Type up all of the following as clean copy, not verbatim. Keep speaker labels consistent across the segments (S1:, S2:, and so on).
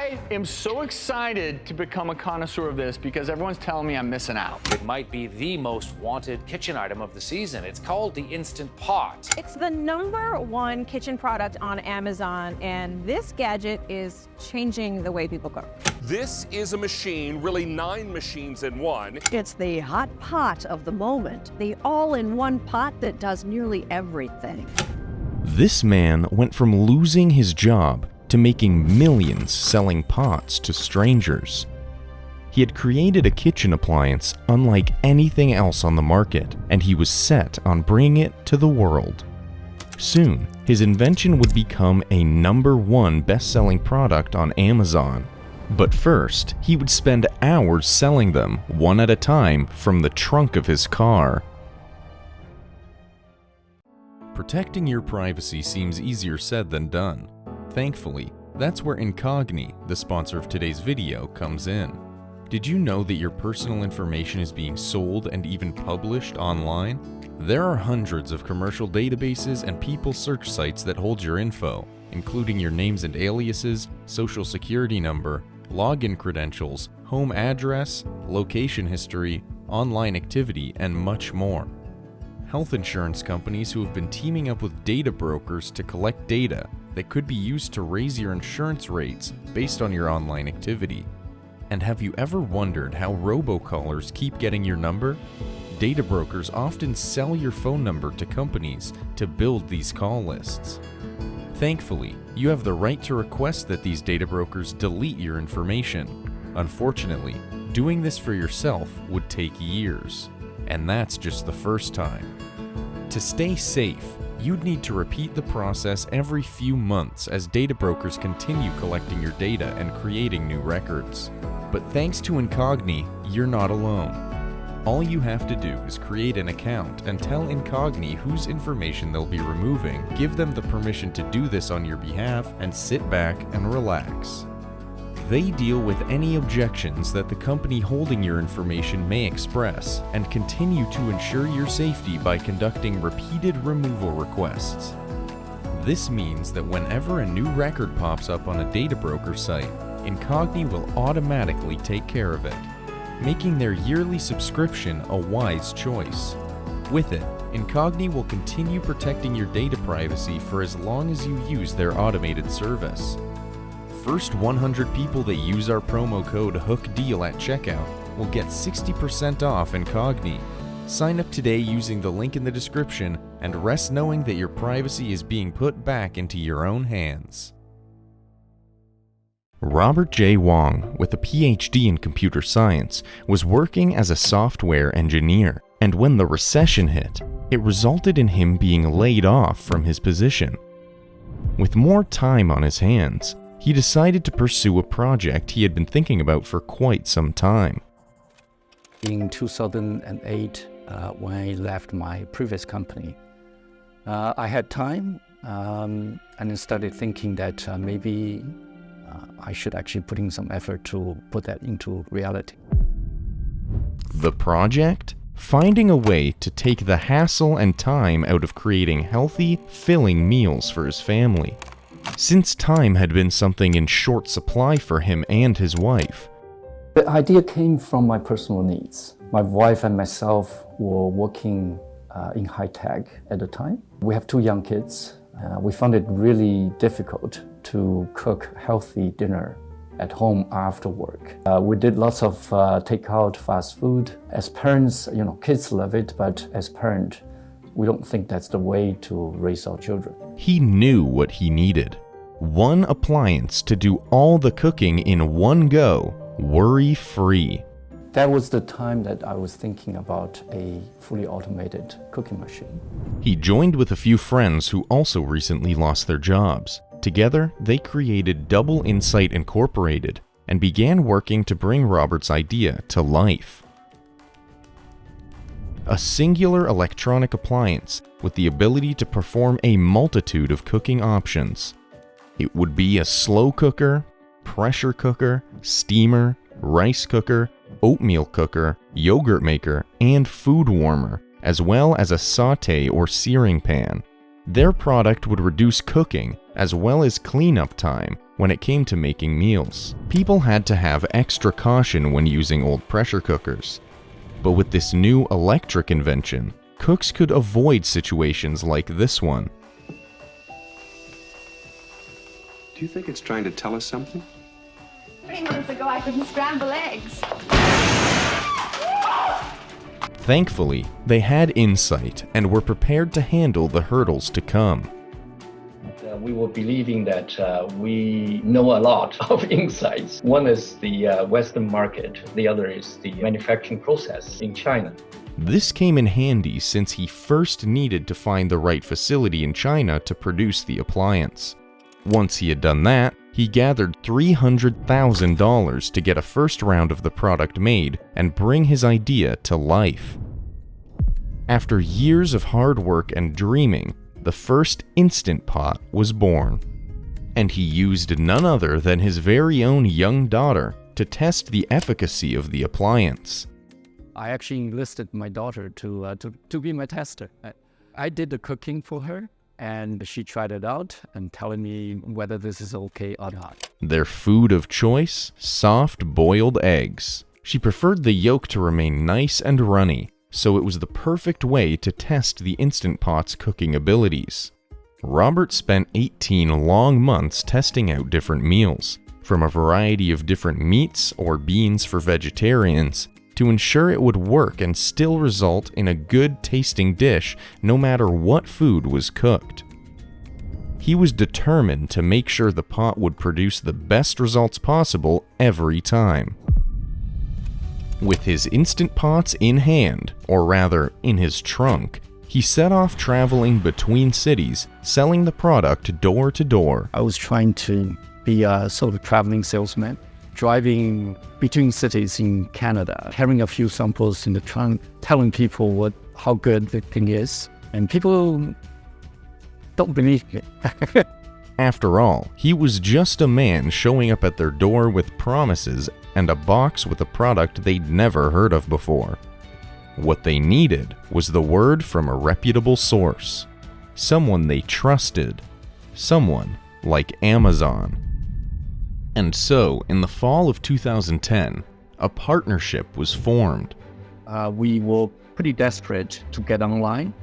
S1: I am so excited to become a connoisseur of this because everyone's telling me I'm missing out.
S2: It might be the most wanted kitchen item of the season. It's called the Instant Pot.
S3: It's the #1 kitchen product on Amazon, and this gadget is changing the way people cook.
S4: This is a machine, really 9 machines in one.
S5: It's the hot pot of the moment, the all-in-one pot that does nearly everything.
S6: This man went from losing his job to making millions selling pots to strangers. He had created a kitchen appliance unlike anything else on the market, and he was set on bringing it to the world. Soon, his invention would become a #1 best-selling product on Amazon. But first, he would spend hours selling them, one at a time, from the trunk of his car. Protecting your privacy seems easier said than done. Thankfully, that's where Incogni, the sponsor of today's video, comes in. Did you know that your personal information is being sold and even published online? There are hundreds of commercial databases and people search sites that hold your info, including your names and aliases, social security number, login credentials, home address, location history, online activity, and much more. Health insurance companies who have been teaming up with data brokers to collect data that could be used to raise your insurance rates based on your online activity. And have you ever wondered how robocallers keep getting your number? Data brokers often sell your phone number to companies to build these call lists. Thankfully, you have the right to request that these data brokers delete your information. Unfortunately, doing this for yourself would take years. And that's just the first time. To stay safe, you'd need to repeat the process every few months as data brokers continue collecting your data and creating new records. But thanks to Incogni, you're not alone. All you have to do is create an account and tell Incogni whose information they'll be removing, give them the permission to do this on your behalf, and sit back and relax. They deal with any objections that the company holding your information may express and continue to ensure your safety by conducting repeated removal requests. This means that whenever a new record pops up on a data broker site, Incogni will automatically take care of it, making their yearly subscription a wise choice. With it, Incogni will continue protecting your data privacy for as long as you use their automated service. First 100 people that use our promo code HOOKDEAL at checkout will get 60% off Incogni. Sign up today using the link in the description and rest knowing that your privacy is being put back into your own hands. Robert J. Wong, with a PhD in computer science, was working as a software engineer, and when the recession hit, it resulted in him being laid off from his position. With more time on his hands, he decided to pursue a project he had been thinking about for quite some time.
S7: In 2008, when I left my previous company, I had time and then started thinking that maybe I should actually put in some effort to put that into reality.
S6: The project? Finding a way to take the hassle and time out of creating healthy, filling meals for his family. Since time had been something in short supply for him and his wife.
S7: The idea came from my personal needs. My wife and myself were working in high tech at the time. We have 2 young kids. We found it really difficult to cook healthy dinner at home after work. We did lots of takeout fast food. As parents, kids love it, but as parents, we don't think that's the way to raise our children.
S6: He knew what he needed. One appliance to do all the cooking in one go, worry-free.
S7: That was the time that I was thinking about a fully automated cooking machine.
S6: He joined with a few friends who also recently lost their jobs. Together, they created Double Insight Incorporated and began working to bring Robert's idea to life. A singular electronic appliance with the ability to perform a multitude of cooking options. It would be a slow cooker, pressure cooker, steamer, rice cooker, oatmeal cooker, yogurt maker, and food warmer, as well as a sauté or searing pan. Their product would reduce cooking as well as cleanup time when it came to making meals. People had to have extra caution when using old pressure cookers. But with this new electric invention, cooks could avoid situations like this one.
S8: Do you think it's trying to tell us something?
S9: 3 months ago, I couldn't scramble eggs.
S6: Thankfully, they had insight and were prepared to handle the hurdles to come.
S7: We were believing that we know a lot of insights. One is the Western market, the other is the manufacturing process in China.
S6: This came in handy since he first needed to find the right facility in China to produce the appliance. Once he had done that, he gathered $300,000 to get a first round of the product made and bring his idea to life. After years of hard work and dreaming, the first Instant Pot was born. And he used none other than his very own young daughter to test the efficacy of the appliance.
S7: I actually enlisted my daughter to be my tester. I did the cooking for her, and she tried it out and telling me whether this is okay or not.
S6: Their food of choice, soft boiled eggs. She preferred the yolk to remain nice and runny, so it was the perfect way to test the Instant Pot's cooking abilities. Robert spent 18 long months testing out different meals, from a variety of different meats or beans for vegetarians, to ensure it would work and still result in a good tasting dish no matter what food was cooked. He was determined to make sure the pot would produce the best results possible every time. With his Instant Pots in hand, or rather in his trunk, he set off traveling between cities, selling the product door to door.
S7: I was trying to be a sort of traveling salesman, driving between cities in Canada, carrying a few samples in the trunk, telling people how good the thing is, and people don't believe me.
S6: After all, he was just a man showing up at their door with promises and a box with a product they'd never heard of before. What they needed was the word from a reputable source, someone they trusted, someone like Amazon. And so, in the fall of 2010, a partnership was formed.
S7: We were pretty desperate to get online.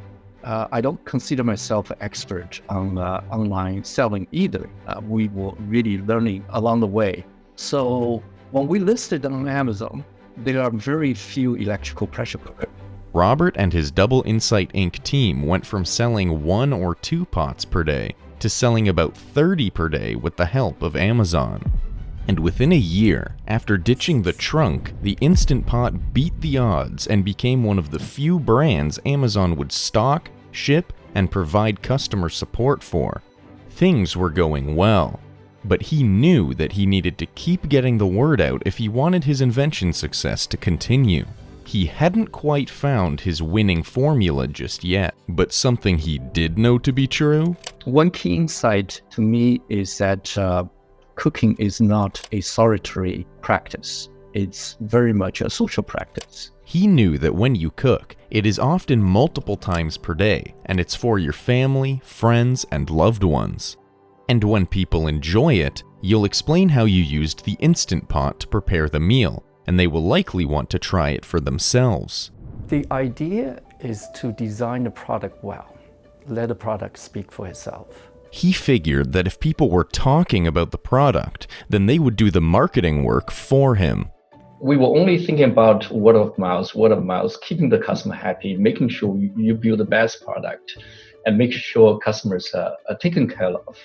S7: I don't consider myself an expert on online selling either. We were really learning along the way. So when we listed on Amazon, there are very few electrical pressure cookers.
S6: Robert and his Double Insight Inc. team went from selling 1 or 2 pots per day to selling about 30 per day with the help of Amazon. And within a year, after ditching the trunk, the Instant Pot beat the odds and became one of the few brands Amazon would stock, ship, and provide customer support for. Things were going well, but he knew that he needed to keep getting the word out if he wanted his invention success to continue. He hadn't quite found his winning formula just yet, but something he did know to be true.
S7: One key insight to me is that cooking is not a solitary practice. It's very much a social practice.
S6: He knew that when you cook, it is often multiple times per day, and it's for your family, friends, and loved ones. And when people enjoy it, you'll explain how you used the Instant Pot to prepare the meal, and they will likely want to try it for themselves.
S7: The idea is to design the product well. Let the product speak for itself.
S6: He figured that if people were talking about the product, then they would do the marketing work for him.
S7: We were only thinking about word of mouth, keeping the customer happy, making sure you build the best product, and making sure customers are taken care of.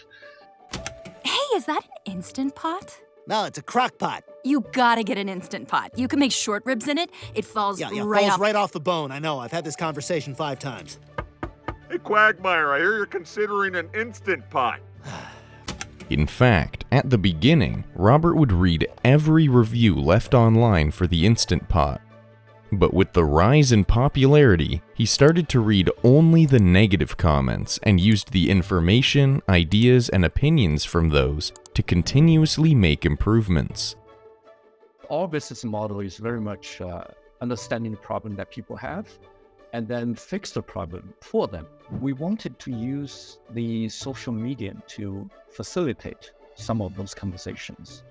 S9: Hey, is that an Instant Pot?
S10: No, it's a crock pot.
S9: You gotta get an Instant Pot. You can make short ribs in it. It falls
S10: right off the bone. I know. I've had this conversation 5 times.
S4: Hey, Quagmire, I hear you're considering an Instant Pot.
S6: In fact, at the beginning, Robert would read every review left online for the Instant Pot. But with the rise in popularity, he started to read only the negative comments and used the information, ideas, and opinions from those to continuously make improvements.
S7: Our business model is very much understanding the problem that people have and then fix the problem for them. We wanted to use the social media to facilitate some of those conversations.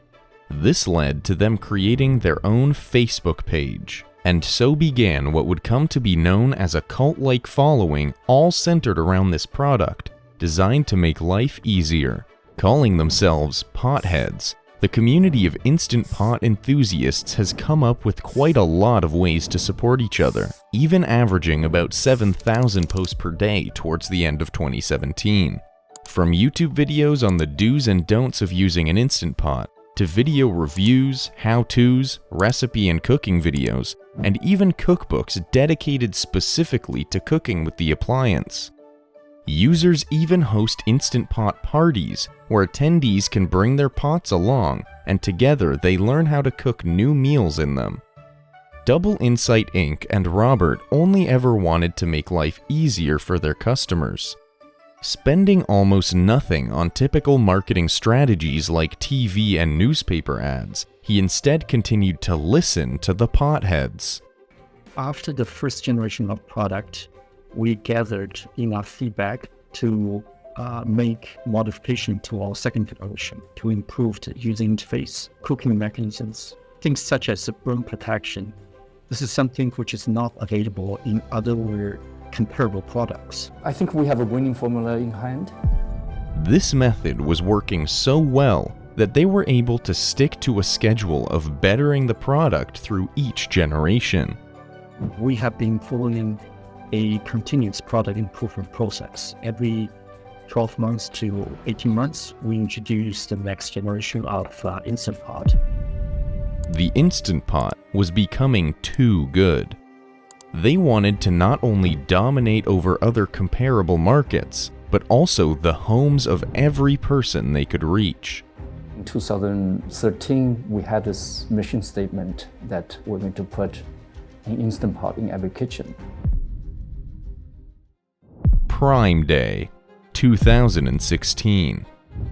S6: This led to them creating their own Facebook page, and so began what would come to be known as a cult-like following, all centered around this product, designed to make life easier. Calling themselves Potheads, the community of Instant Pot enthusiasts has come up with quite a lot of ways to support each other, even averaging about 7,000 posts per day towards the end of 2017. From YouTube videos on the do's and don'ts of using an Instant Pot, to video reviews, how-tos, recipe and cooking videos, and even cookbooks dedicated specifically to cooking with the appliance. Users even host Instant Pot parties, where attendees can bring their pots along, and together they learn how to cook new meals in them. Double Insight Inc. and Robert only ever wanted to make life easier for their customers. Spending almost nothing on typical marketing strategies like TV and newspaper ads, he instead continued to listen to the potheads.
S7: After the first generation of product, we gathered enough feedback to make modification to our second generation to improve the user interface, cooking mechanisms, things such as burn protection. This is something which is not available in other comparable products. I think we have a winning formula in hand.
S6: This method was working so well that they were able to stick to a schedule of bettering the product through each generation.
S7: We have been following a continuous product improvement process. Every 12 months to 18 months, we introduce the next generation of Instant Pot.
S6: The Instant Pot was becoming too good. They wanted to not only dominate over other comparable markets, but also the homes of every person they could reach.
S7: In 2013, we had this mission statement that we're going to put an Instant Pot in every kitchen.
S6: Prime Day, 2016.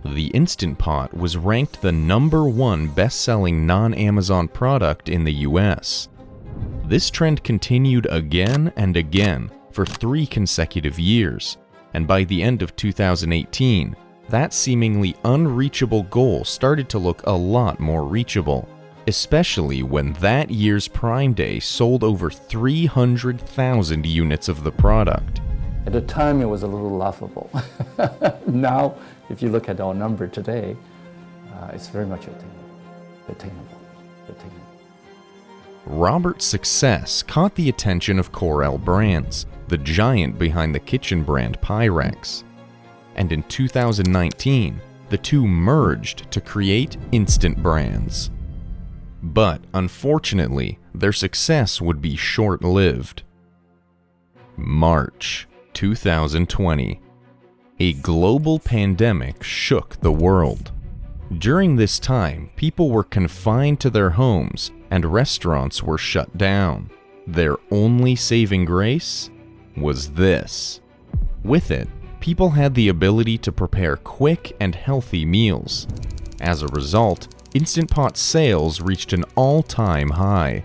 S6: The Instant Pot was ranked the #1 best-selling non-Amazon product in the US. This trend continued again and again for 3 consecutive years, and by the end of 2018, that seemingly unreachable goal started to look a lot more reachable, especially when that year's Prime Day sold over 300,000 units of the product.
S7: At the time, it was a little laughable. Now, if you look at our number today, it's very much attainable.
S6: Robert's success caught the attention of Corel Brands, the giant behind the kitchen brand Pyrex. And in 2019, the two merged to create Instant Brands. But unfortunately, their success would be short-lived. March 2020. A global pandemic shook the world. During this time, people were confined to their homes and restaurants were shut down. Their only saving grace was this. With it, people had the ability to prepare quick and healthy meals. As a result, Instant Pot sales reached an all-time high.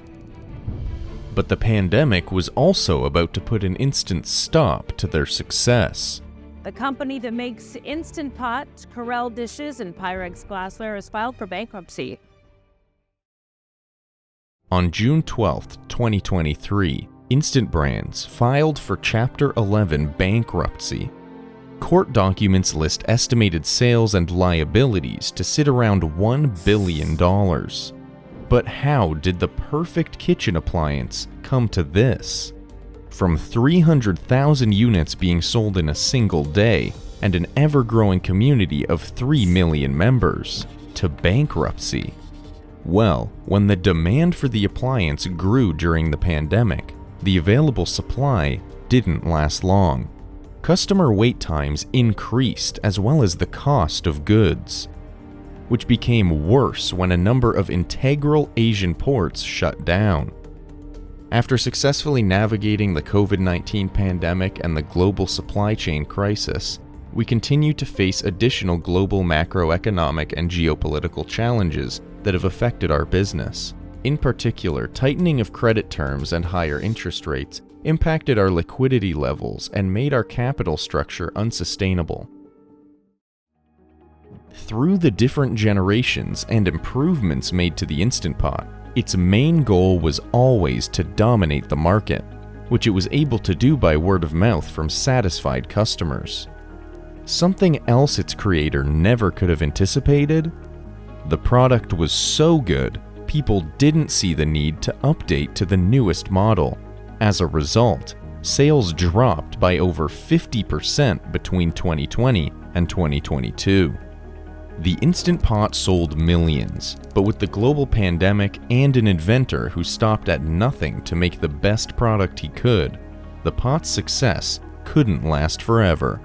S6: But the pandemic was also about to put an instant stop to their success.
S3: The company that makes Instant Pot, Corel dishes, and Pyrex glassware has filed for bankruptcy.
S6: On June 12, 2023, Instant Brands filed for Chapter 11 bankruptcy. Court documents list estimated sales and liabilities to sit around $1 billion. But how did the perfect kitchen appliance come to this? From 300,000 units being sold in a single day and an ever-growing community of 3 million members, to bankruptcy. Well, when the demand for the appliance grew during the pandemic, the available supply didn't last long. Customer wait times increased as well as the cost of goods, which became worse when a number of integral Asian ports shut down. After successfully navigating the COVID-19 pandemic and the global supply chain crisis, we continue to face additional global macroeconomic and geopolitical challenges that have affected our business. In particular, tightening of credit terms and higher interest rates impacted our liquidity levels and made our capital structure unsustainable. Through the different generations and improvements made to the Instant Pot, its main goal was always to dominate the market, which it was able to do by word of mouth from satisfied customers. Something else its creator never could have anticipated? The product was so good, people didn't see the need to update to the newest model. As a result, sales dropped by over 50% between 2020 and 2022. The Instant Pot sold millions, but with the global pandemic and an inventor who stopped at nothing to make the best product he could, the pot's success couldn't last forever.